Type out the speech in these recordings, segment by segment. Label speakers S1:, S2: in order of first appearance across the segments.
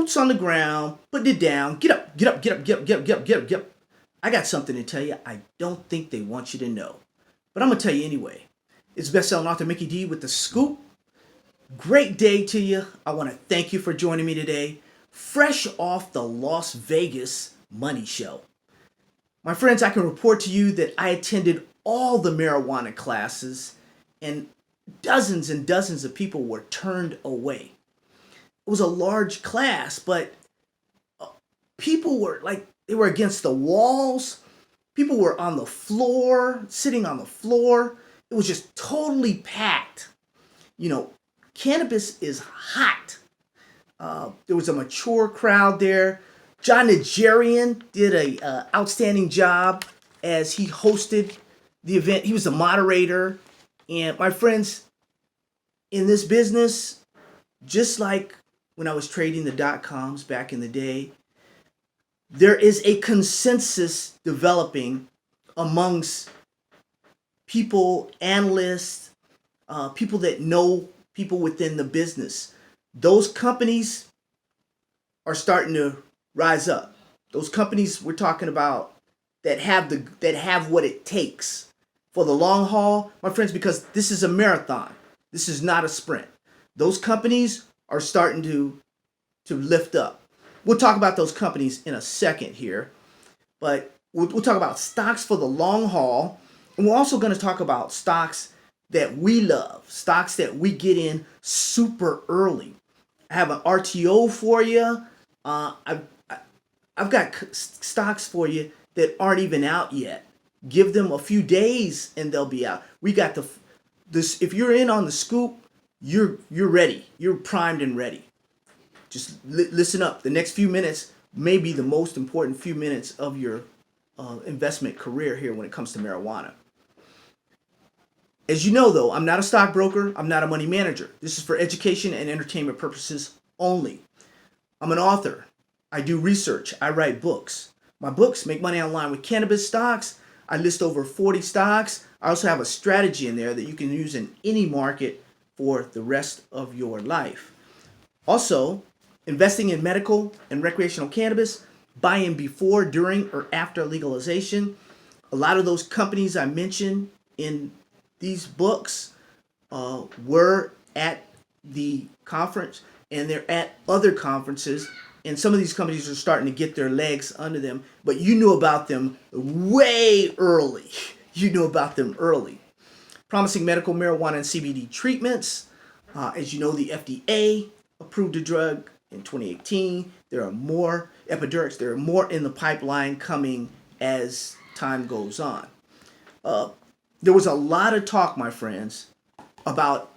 S1: boots on the ground, putting it down. Get up, get up, get up, get up, get up, get up, get up, get up. I got something to tell you I don't think they want you to know. But I'm going to tell you anyway. It's best-selling author Mickey D with The Scoop. Great day to you. I want to thank you for joining me today. Fresh off the Las Vegas Money Show. My friends, I can report to you that I attended all the marijuana classes and dozens of people were turned away. It was a large class, but people were like, they were against the walls. People were on the floor, sitting on the floor. It was just totally packed. You know, cannabis is hot. There was a mature crowd there. John Nigerian did a outstanding job as he hosted the event. He was the moderator. And my friends, in this business, just like when I was trading the dot-coms back in the day, there is a consensus developing amongst people, analysts, people that know people within the business. Those companies are starting to rise up. Those companies we're talking about that have what it takes for the long haul, my friends, because this is a marathon. This is not a sprint. Those companies are starting to lift up. We'll talk about those companies in a second here, but we'll talk about stocks for the long haul, and we're also going to talk about stocks that we love, stocks that we get in super early. I have an RTO for you. I've got stocks for you that aren't even out yet. Give them a few days and they'll be out. We got this. If you're in on the scoop, you're ready. You're primed and ready. Just listen up. The next few minutes may be the most important few minutes of your investment career here when it comes to marijuana. As you know, though, I'm not a stockbroker. I'm not a money manager. This is for education and entertainment purposes only. I'm an author. I do research. I write books. My books make money online with cannabis stocks. I list over 40 stocks. I also have a strategy in there that you can use in any market for the rest of your life. Also, investing in medical and recreational cannabis, buying before, during, or after legalization. A lot of those companies I mentioned in these books were at the conference, and they're at other conferences. And some of these companies are starting to get their legs under them, but you knew about them way early. You knew about them early. Promising medical marijuana and CBD treatments. As you know, the FDA approved a drug in 2018. There are more Epidurix. There are more in the pipeline coming as time goes on. There was a lot of talk, my friends, about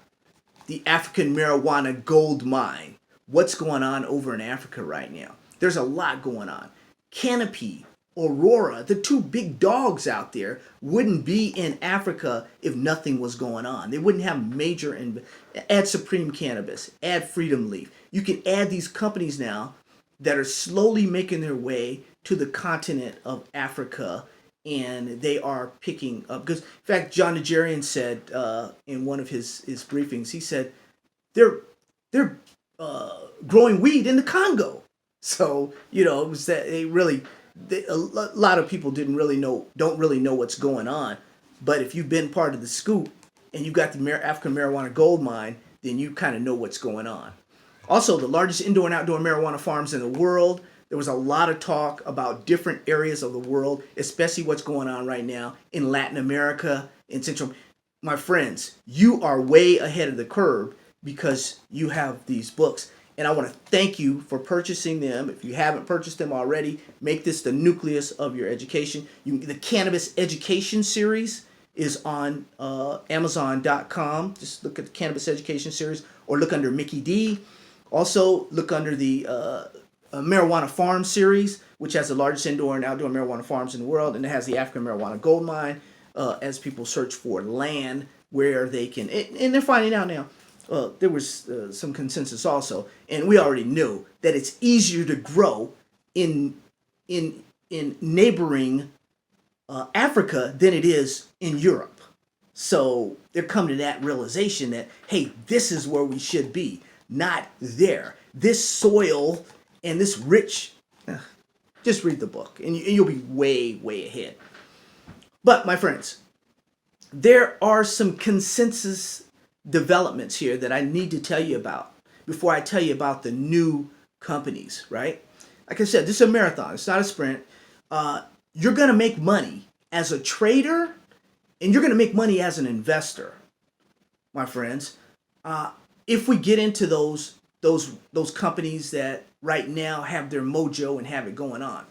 S1: the African marijuana gold mine. What's going on over in Africa right now? There's a lot going on. Canopy, Aurora, the two big dogs out there, wouldn't be in Africa if nothing was going on. They wouldn't have major, add Supreme Cannabis, add Freedom Leaf. You can add these companies now that are slowly making their way to the continent of Africa, and they are picking up. Because, in fact, John Nigerian said in one of his briefings, he said, they're growing weed in the Congo. So, you know, it was that a lot of people don't really know what's going on. But if you've been part of the scoop and you've got the African marijuana gold mine, then you kind of know what's going on. Also, the largest indoor and outdoor marijuana farms in the world. There was a lot of talk about different areas of the world, especially what's going on right now in Latin America, in Central. My friends, you are way ahead of the curve because you have these books. And I want to thank you for purchasing them. If you haven't purchased them already, make this the nucleus of your education. The Cannabis Education Series is on Amazon.com. Just look at the Cannabis Education Series or look under Mickey D. Also, look under the Marijuana Farm Series, which has the largest indoor and outdoor marijuana farms in the world. And it has the African Marijuana Gold Mine as people search for land where they can. And they're finding out now. There was some consensus also, and we already knew that it's easier to grow in neighboring Africa than it is in Europe. So they're coming to that realization that, hey, this is where we should be, not there. This soil And this rich, just read the book and you'll be way, way ahead. But my friends, there are some consensus developments here that I need to tell you about before I tell you about the new companies, right? Like I said, this is a marathon. It's not a sprint. You're going to make money as a trader and you're going to make money as an investor, my friends. If we get into those companies that right now have their mojo and have it going on.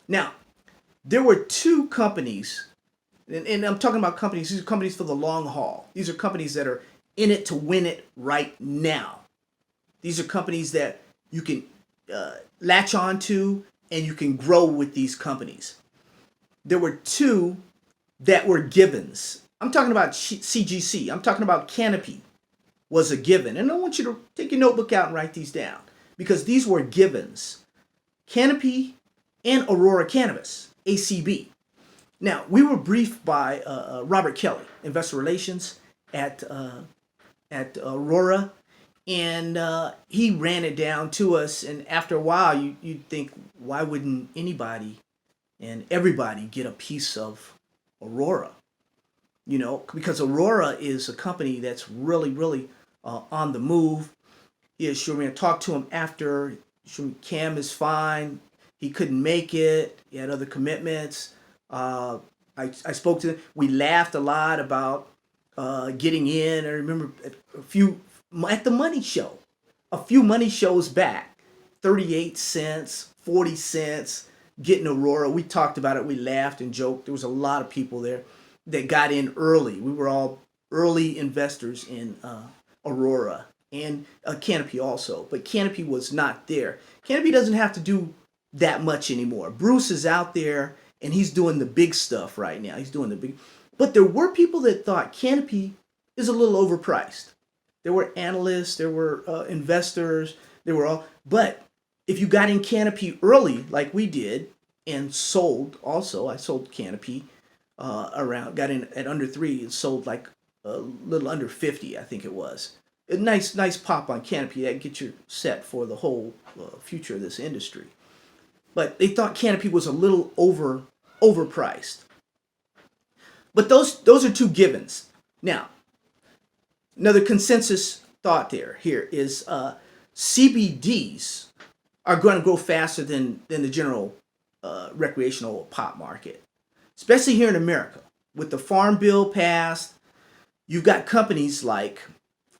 S1: Now, there were two companies, and I'm talking about companies, these are companies for the long haul. These are companies that are in it to win it right now. These are companies that you can latch on to and you can grow with these companies. There were two that were givens. I'm talking about CGC. I'm talking about Canopy was a given. And I want you to take your notebook out and write these down because these were givens. Canopy and Aurora Cannabis, ACB. Now, we were briefed by Robert Kelly, Investor Relations at Aurora, and he ran it down to us. And after a while, you'd think, why wouldn't anybody and everybody get a piece of Aurora? You know, because Aurora is a company that's really, really on the move. Yeah, sure, we're going to talk to him after. Sure, Cam is fine. He couldn't make it. He had other commitments. I spoke to him. We laughed a lot about getting in. I remember at the Money Show, a few Money Shows back, 38 cents, 40 cents, getting Aurora. We talked about it. We laughed and joked. There was a lot of people there that got in early. We were all early investors in Aurora and Canopy also. But Canopy was not there. Canopy doesn't have to do that much anymore. Bruce is out there and he's doing the big stuff right now. He's doing the big. But there were people that thought Canopy is a little overpriced. There were analysts, there were investors, there were all. But if you got in Canopy early, like we did, and sold also, I sold Canopy got in at under 3 and sold like a little under 50, I think it was. A nice pop on Canopy that gets you set for the whole future of this industry. But they thought Canopy was a little overpriced. But those are two givens. Now, another consensus thought here is CBDs are going to grow faster than the general recreational pot market, especially here in America. With the Farm Bill passed, you've got companies like,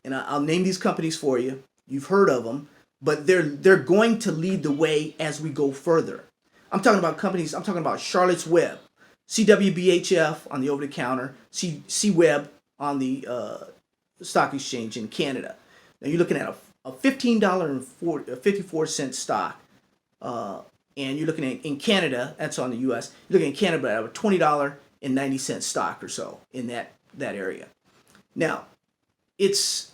S1: and I'll name these companies for you. You've heard of them, but they're going to lead the way as we go further. I'm talking about companies. I'm talking about Charlotte's Web, CWBHF on the over-the-counter, C-Web on the stock exchange in Canada. Now you're looking at a $15.54 stock, and you're looking at in Canada. That's on the U.S. You're looking at Canada at a $20.90 stock or so in that area. Now, it's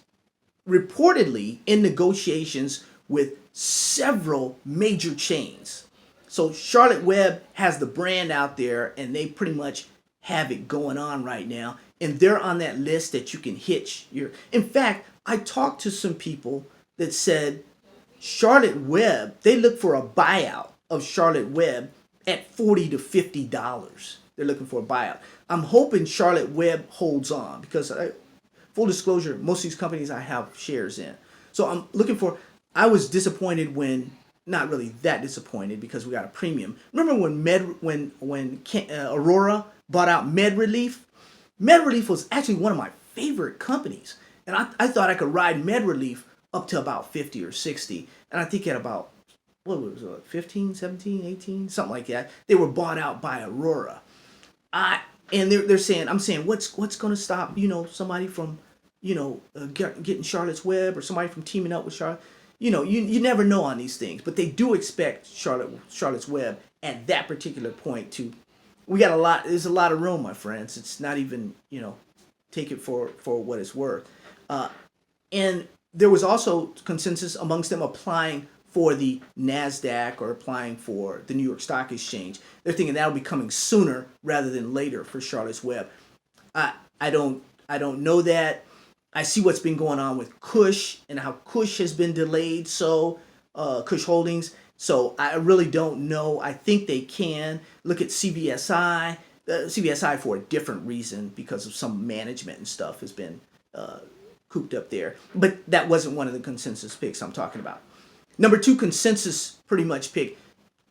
S1: reportedly in negotiations with several major chains. So Charlotte Web has the brand out there, and they pretty much have it going on right now. And they're on that list that you can hitch your. In fact, I talked to some people that said Charlotte Web, they look for a buyout of Charlotte Web at $40 to $50. They're looking for a buyout. I'm hoping Charlotte Web holds on because, full disclosure, most of these companies I have shares in. So I'm looking for. I was disappointed when. Not really that disappointed because we got a premium. Remember when Aurora bought out MedRelief? MedRelief was actually one of my favorite companies. And I thought I could ride MedRelief up to about 50 or 60. And I think at about, what was it, 15, 17, 18, something like that. They were bought out by Aurora. And they're saying, I'm saying, what's going to stop, somebody from, getting Charlotte's Web or somebody from teaming up with Charlotte? You never know on these things, but they do expect Charlotte's Web at that particular point to. There's a lot of room, my friends. It's not even, take it for what it's worth. And there was also consensus amongst them applying for the NASDAQ or applying for the New York Stock Exchange. They're thinking that'll be coming sooner rather than later for Charlotte's Web. I don't know that. I see what's been going on with Kush and how Kush has been delayed. So Kush Holdings, So I really don't know. I think they can. Look at CVSI. CVSI for a different reason because of some management and stuff has been cooped up there. But that wasn't one of the consensus picks I'm talking about. Number two consensus pretty much pick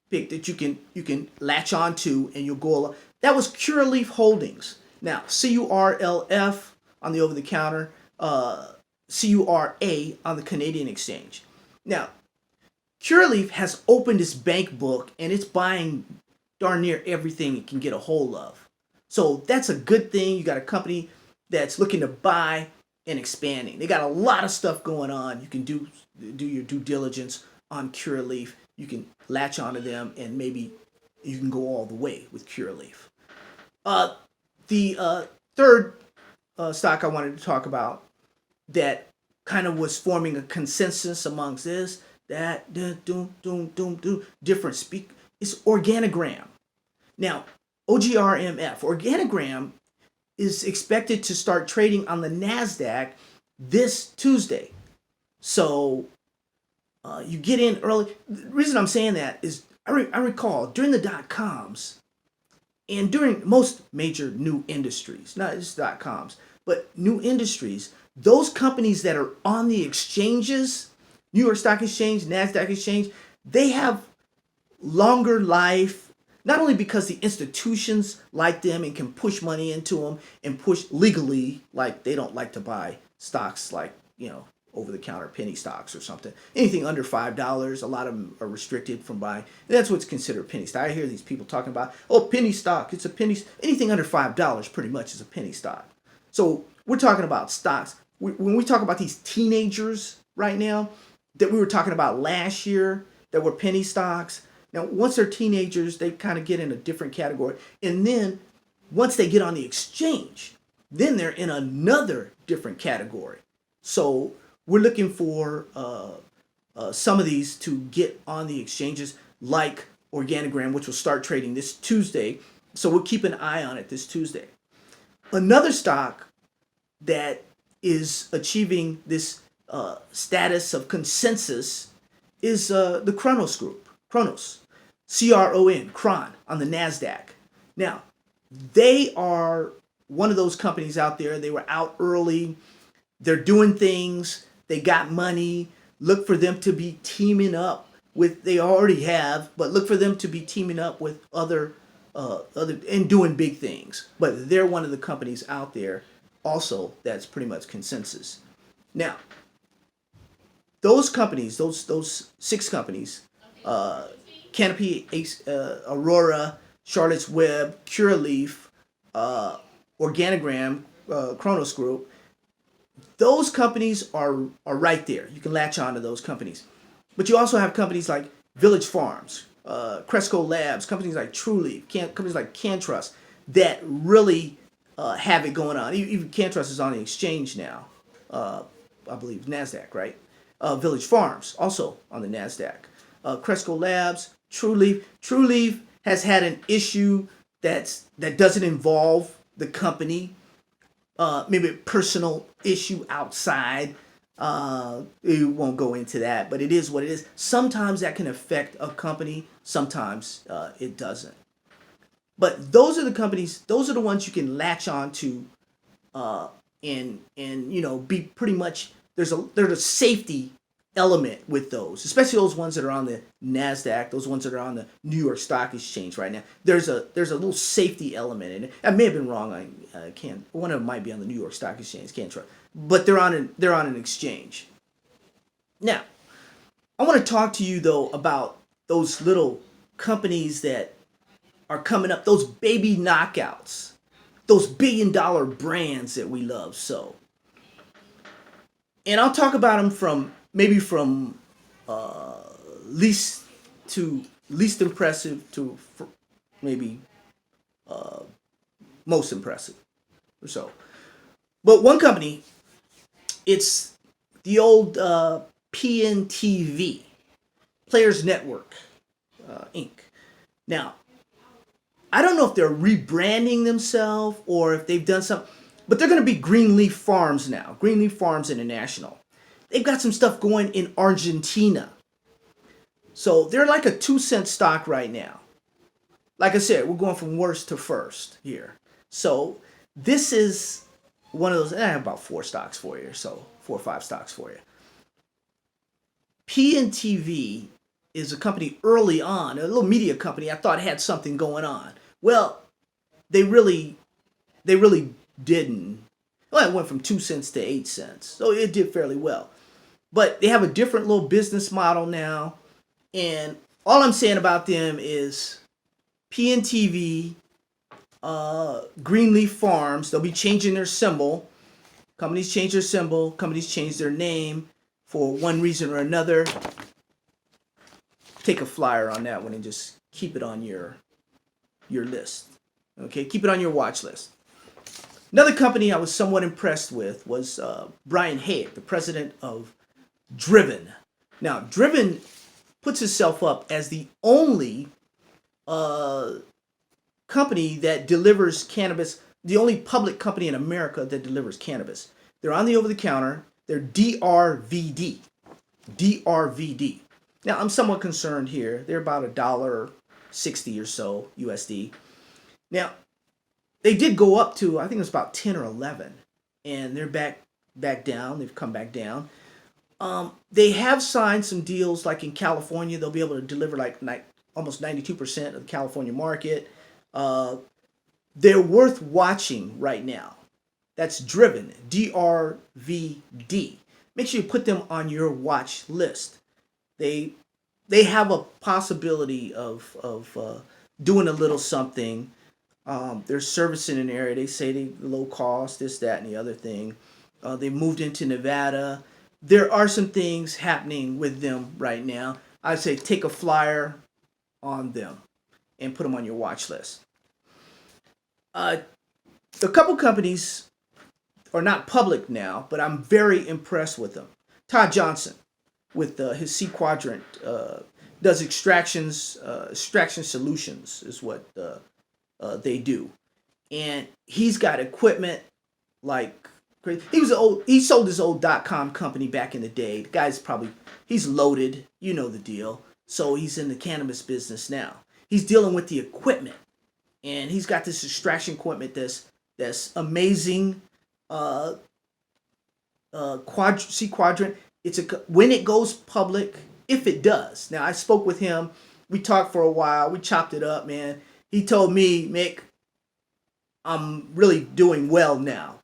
S1: that you can latch on to and you'll go. That was Curaleaf Holdings. Now CURLF on the over the counter, CURA on the Canadian exchange. Now Curaleaf has opened its bank book and it's buying darn near everything it can get a hold of. So that's a good thing. You got a company that's looking to buy and expanding. They got a lot of stuff going on. You can do your due diligence on Curaleaf. You can latch onto them and maybe you can go all the way with Curaleaf. The third stock I wanted to talk about that kind of was forming a consensus amongst this, that, different speak, is Organigram. Now, OGRMF, Organigram is expected to start trading on the NASDAQ this Tuesday. So you get in early. The reason I'm saying that is I recall during the dot-coms and during most major new industries, not just dot-coms, but new industries, those companies that are on the exchanges, New York Stock Exchange, NASDAQ Exchange, they have longer life, not only because the institutions like them and can push money into them and push legally, like they don't like to buy stocks like, over-the-counter penny stocks or something. Anything under $5, a lot of them are restricted from buying. And that's what's considered penny stock. I hear these people talking about, penny stock, it's a penny. Anything under $5 pretty much is a penny stock. So we're talking about stocks. When we talk about these teenagers right now that we were talking about last year that were penny stocks, now once they're teenagers, they kind of get in a different category. And then once they get on the exchange, then they're in another different category. So we're looking for some of these to get on the exchanges like Organigram, which will start trading this Tuesday. So we'll keep an eye on it this Tuesday. Another stock that is achieving this status of consensus is the Kronos Group. Kronos, CRON, Cron, on the NASDAQ. Now, they are one of those companies out there. They were out early. They're doing things. They got money. Look for them to be teaming up with, they already have, but look for them to be teaming up with other and doing big things. But they're one of the companies out there also that's pretty much consensus. Now, those companies, those six companies, Canopy, Aurora, Charlotte's Web, Curaleaf, Organigram, Kronos Group, those companies are right there. You can latch on to those companies. But you also have companies like Village Farms, Cresco Labs, companies like TrueLeaf, companies like CanTrust that really have it going on. Even CanTrust is on the exchange now, I believe, NASDAQ, right? Village Farms, also on the NASDAQ. Cresco Labs, TrueLeaf. TrueLeaf has had an issue that doesn't involve the company. Maybe a personal issue outside. We won't go into that, but it is what it is. Sometimes that can affect a company. Sometimes it doesn't. But those are the companies. Those are the ones you can latch on to, and be pretty much. There's a safety element with those, especially those ones that are on the NASDAQ, those ones that are on the New York Stock Exchange right now. There's a little safety element in it. I may have been wrong. I can't. One of them might be on the New York Stock Exchange. Can't trust, but they're on an exchange. Now, I want to talk to you though about those little companies that are coming up. Those baby knockouts, those billion-dollar brands that we love so. And I'll talk about them from least impressive to maybe most impressive or so. But one company, it's the old PNTV, Players Network, Inc. Now, I don't know if they're rebranding themselves or if they've done something, but they're going to be Greenleaf Farms now, Greenleaf Farms International. They've got some stuff going in Argentina. So they're like a 2 cent stock right now. Like I said, we're going from worst to first here. So this is one of those. I have about four stocks for you, so 4 or 5 stocks for you. PNTV is a company early on, a little media company. I thought had something going on. Well, they really, they really didn't. Well, it went from 2 cents to 8 cents, so it did fairly well. But they have a different little business model now, and all I'm saying about them is PNTV, Greenleaf Farms. They'll be changing their symbol. Companies change their symbol. Companies change their name for one reason or another. Take a flyer on that one and just keep it on your list. Okay, keep it on your watch list. Another company I was somewhat impressed with was Brian Hayek, the president of Driven. Now, Driven puts itself up as the only company that delivers cannabis, the only public company in America that delivers cannabis. They're on the over the counter. They're DRVD. DRVD. Now, I'm somewhat concerned here. They're about $1.60 or so USD. Now, they did go up to, I think it was about 10 or 11, and they're back down. They've come back down. They have signed some deals, like in California. They'll be able to deliver like almost 92% of the California market. They're worth watching right now. That's Driven, DRVD. Make sure you put them on your watch list. They have a possibility of doing a little something. They're servicing an area. They say they low cost, this, that, and the other thing. They moved into Nevada. There are some things happening with them right now. I'd say take a flyer on them and put them on your watch list. A couple companies are not public now, but I'm very impressed with them. Todd Johnson, with his C Quadrant, does extraction solutions is what they do, and he's got equipment like crazy. He sold his old .com company back in the day. The guy's he's loaded, you know the deal. So he's in the cannabis business now. He's dealing with the equipment, and he's got this extraction equipment that's amazing. C Quadrant. When it goes public, if it does. Now, I spoke with him. We talked for a while. We chopped it up, man. He told me, Mick, I'm really doing well now.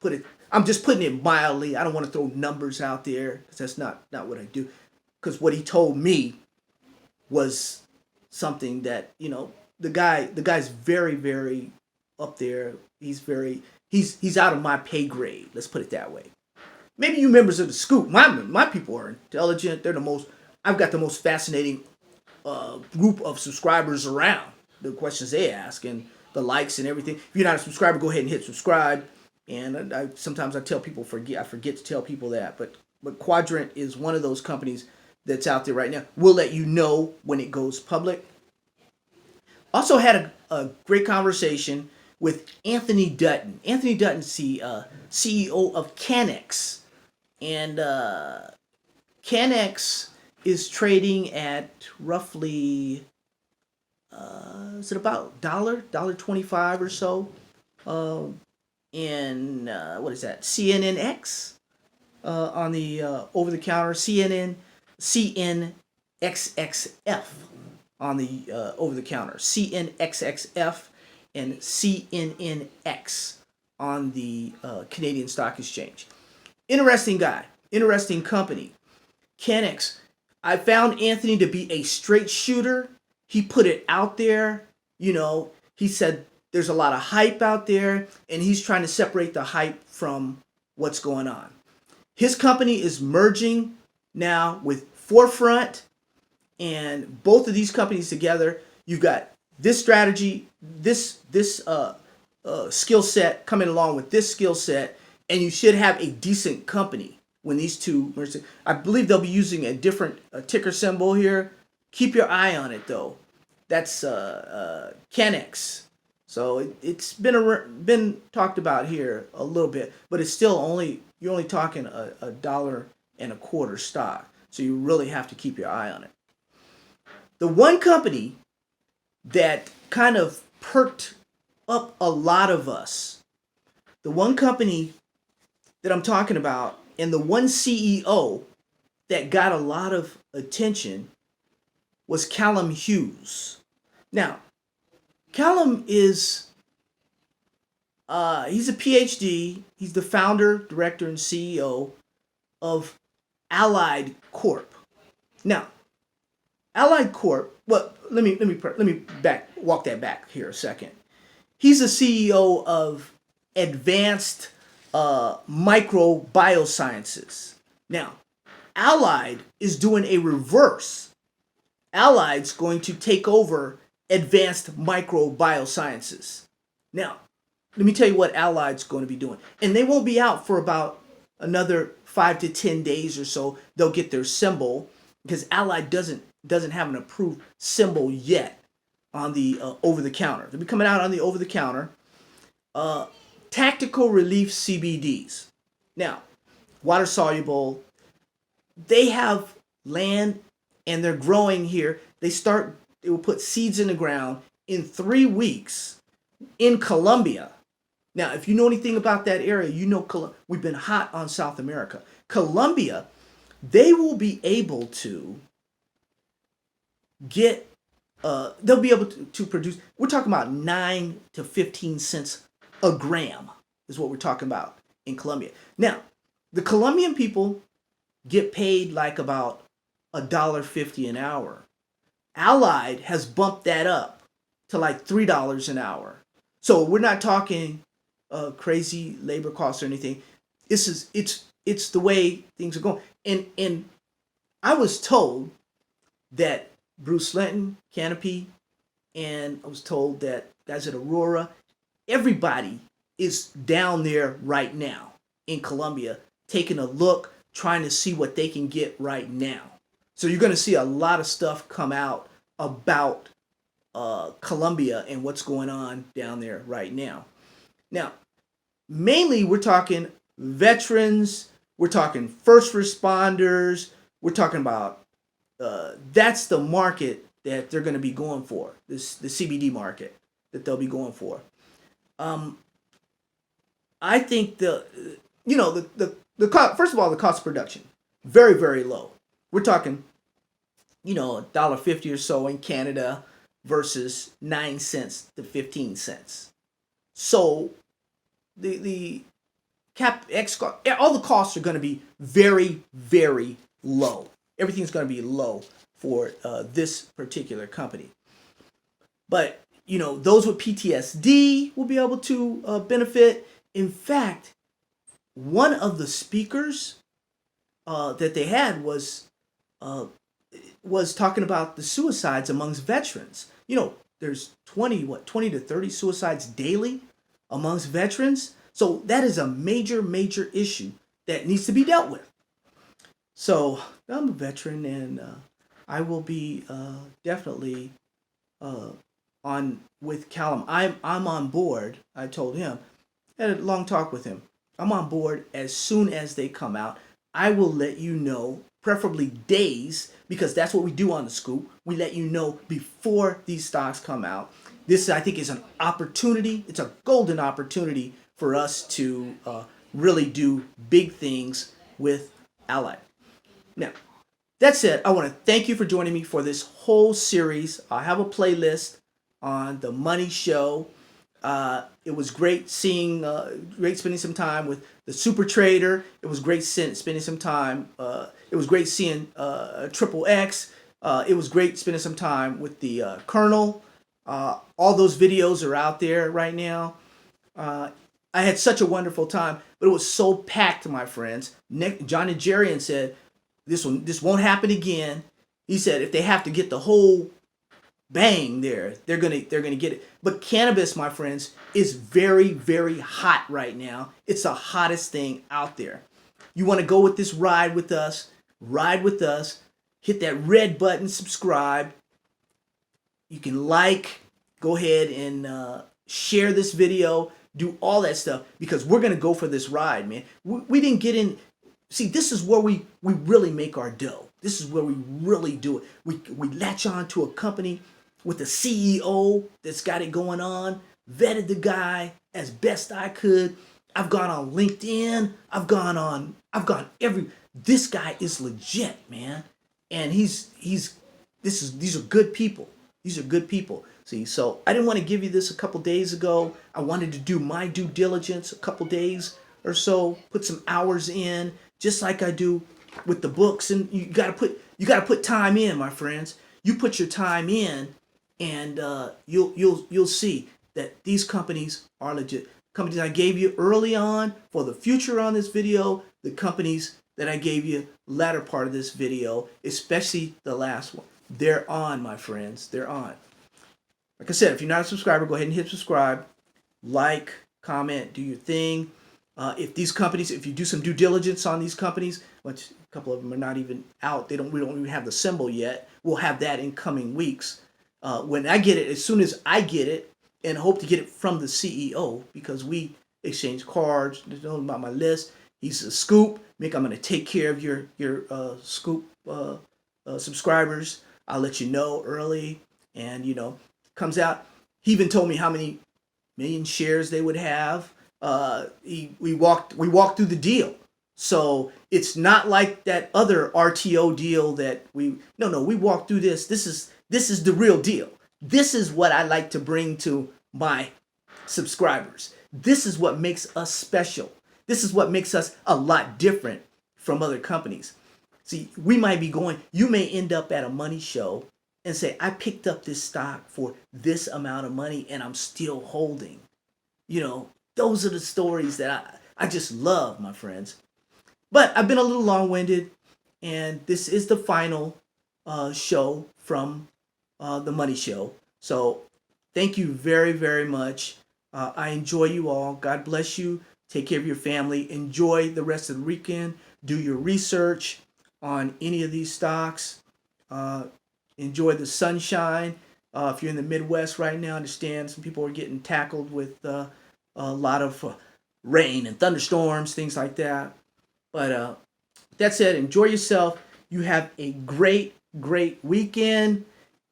S1: I'm just putting it mildly. I don't want to throw numbers out there because that's not what I do. Because what he told me was something that, the guy's very, very up there. He's out of my pay grade. Let's put it that way. Maybe you members of the Scoop, my people are intelligent. I've got the most fascinating group of subscribers around. The questions they ask and the likes and everything. If you're not a subscriber, go ahead and hit subscribe. And sometimes I tell people I forget to tell people that. But Quadrant is one of those companies that's out there right now. We'll let you know when it goes public. Also had a great conversation with Anthony Dutton. Anthony Dutton's CEO of Cannex. And Cannex is trading at roughly, is it about $1.25 or so? And what is that? CNNX on the over the counter. CNXXF on the over the counter. CNXXF and CNNX on the Canadian Stock Exchange. Interesting guy, interesting company. Cannex. I found Anthony to be a straight shooter. He put it out there. He said there's a lot of hype out there, and he's trying to separate the hype from what's going on. His company is merging now with Forefront, and both of these companies together, you've got this strategy, this skill set coming along with this skill set, and you should have a decent company when these two merge. I believe they'll be using a different ticker symbol here. Keep your eye on it, though. That's Cannex. So it's been talked about here a little bit, but it's still you're only talking $1.25 stock. So you really have to keep your eye on it. The one company that kind of perked up a lot of us, the one company that I'm talking about, and the one CEO that got a lot of attention was Callum Hughes. Now, Callum is he's a PhD. He's the founder, director, and CEO of Allied Corp. Now, Allied Corp. Well, let me walk that back here a second. He's the CEO of Advanced Micro Biosciences. Now, Allied is doing a reverse. Allied's going to take over Advanced Micro Biosciences. Now, let me tell you what Allied's going to be doing. And they won't be out for about another 5 to 10 days or so. They'll get their symbol because Allied doesn't have an approved symbol yet on the over-the-counter. They'll be coming out on the over-the-counter. Tactical Relief CBDs. Now, water-soluble. They have land and they're growing here. They will put seeds in the ground in 3 weeks in Colombia. Now, if you know anything about that area, you know we've been hot on South America. Colombia, they will be able to get, they'll be able to produce, we're talking about 9 to 15 cents a gram is what we're talking about in Colombia. Now, the Colombian people get paid like about $1.50 an hour. Allied has bumped that up to like $3 an hour. So we're not talking crazy labor costs or anything. It's the way things are going. And I was told that Bruce Linton, Canopy, and I was told that guys at Aurora, everybody is down there right now in Colombia, taking a look, trying to see what they can get right now. So you're going to see a lot of stuff come out about Colombia and what's going on down there right now. Now, mainly we're talking veterans, we're talking first responders, we're talking about that's the market that they're going to be going for, the CBD market that they'll be going for. I think the cost, first of all, the cost of production, very, very low. We're talking, $1.50 or so in Canada versus 9 cents to 15 cents. So the all the costs are going to be very, very low. Everything's going to be low for this particular company. But, those with PTSD will be able to benefit. In fact, one of the speakers that they had was talking about the suicides amongst veterans. There's 20 to 30 suicides daily amongst veterans. So that is a major, major issue that needs to be dealt with. So I'm a veteran, and I will be definitely on with Callum. I'm on board. I told him. I had a long talk with him. I'm on board as soon as they come out. I will let you know, preferably days, because that's what we do on the scoop. We let you know before these stocks come out. This, I think, is an opportunity. It's a golden opportunity for us to really do big things with Allied. Now, that said, I want to thank you for joining me for this whole series. I have a playlist on the Moneyshow. It was great spending some time with the Super Trader. It was great spending some time. It was great seeing Triple X. It was great spending some time with the Colonel. All those videos are out there right now. I had such a wonderful time, but it was so packed, my friends. John Nigerian said, this won't happen again. He said if they have to get the whole bang there, they're gonna get it. But cannabis, my friends, is very, very hot right now. It's the hottest thing out there. You want to go with this ride with us? Ride with us. Hit that red button, subscribe. You can go ahead and share this video, do all that stuff, because we're gonna go for this ride, man. We didn't get in. See, this is where we really make our dough. This is where we really do it. We latch on to a company with a CEO that's got it going on, vetted the guy as best I could. I've gone on LinkedIn. I've gone this guy is legit, man. And these are good people. These are good people. See, so I didn't want to give you this a couple days ago. I wanted to do my due diligence a couple days or so, put some hours in, just like I do with the books. And you gotta put time in, my friends. You put your time in, and you'll see that these companies are legit. Companies I gave you early on for the future on this video, the companies that I gave you latter part of this video, especially the last one. They're on, my friends. They're on. Like I said, if you're not a subscriber, go ahead and hit subscribe, like, comment, do your thing. If these companies, if you do some due diligence on these companies, which a couple of them are not even out, we don't even have the symbol yet. We'll have that in coming weeks. When I get it, as soon as I get it, and hope to get it from the CEO, because we exchange cards. They know about my list. He's a Scoop. Mick, I'm going to take care of your Scoop subscribers. I'll let you know early, and comes out. He even told me how many million shares they would have. We walked through the deal, so it's not like that other RTO deal that we walked through this. This is the real deal. This is what I like to bring to my subscribers. This is what makes us special. This is what makes us a lot different from other companies. See, you may end up at a money show and say, I picked up this stock for this amount of money and I'm still holding. Those are the stories that I just love, my friends. But I've been a little long-winded, and this is the final show from the Money Show. So thank you very, very much. I enjoy you all. God bless you. Take care of your family. Enjoy the rest of the weekend. Do your research on any of these stocks. Enjoy the sunshine. If you're in the Midwest right now, understand some people are getting tackled with a lot of rain and thunderstorms, things like that. But that said, enjoy yourself. You have a great, great weekend.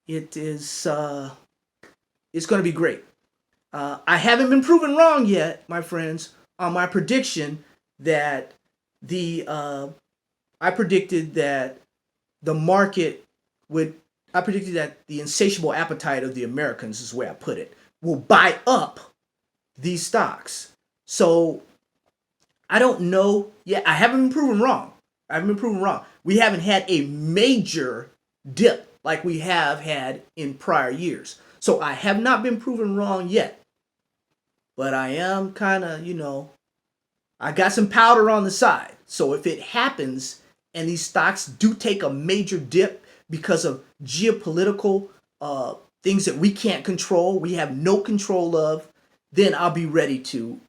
S1: It's going to be great. I haven't been proven wrong yet, my friends, on my prediction that I predicted that the market I predicted that the insatiable appetite of the Americans, is the way I put it, will buy up these stocks. So I don't know yet. I haven't been proven wrong. We haven't had a major dip like we have had in prior years. So I have not been proven wrong yet. But I am kind of, I got some powder on the side. So if it happens and these stocks do take a major dip because of geopolitical things that we can't control, we have no control of, then I'll be ready to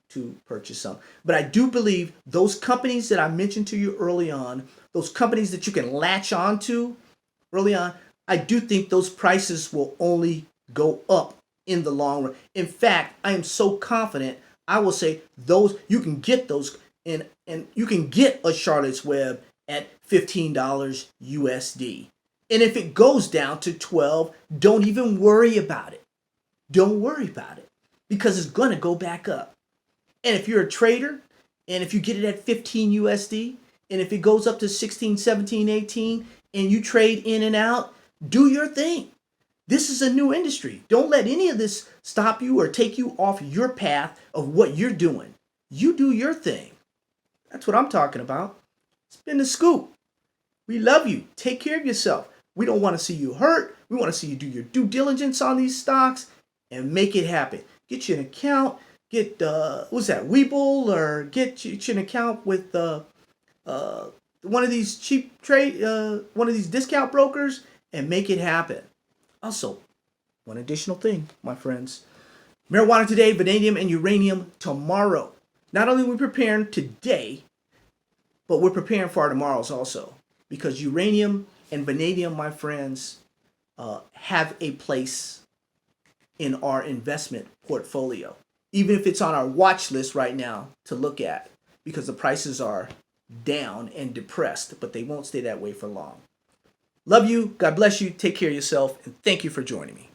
S1: purchase some. But I do believe those companies that I mentioned to you early on, those companies that you can latch on to early on, I do think those prices will only go up in the long run. In fact, I am so confident, I will say you can get those, and you can get a Charlotte's Web at $15 USD. And if it goes down to 12, don't even worry about it. Don't worry about it, because it's going to go back up. And if you're a trader, and if you get it at 15 USD, and if it goes up to 16, 17, 18, and you trade in and out, do your thing. This is a new industry. Don't let any of this stop you or take you off your path of what you're doing. You do your thing. That's what I'm talking about. It's been the Scoop. We love you. Take care of yourself. We don't want to see you hurt. We want to see you do your due diligence on these stocks and make it happen. Get you an account. Get Webull, or get you an account with one of these cheap one of these discount brokers, and make it happen. Also, one additional thing, my friends. Marijuana today, vanadium and uranium tomorrow. Not only are we preparing today, but we're preparing for our tomorrows also. Because uranium and vanadium, my friends, have a place in our investment portfolio. Even if it's on our watch list right now to look at. Because the prices are down and depressed, but they won't stay that way for long. Love you. God bless you. Take care of yourself. And thank you for joining me.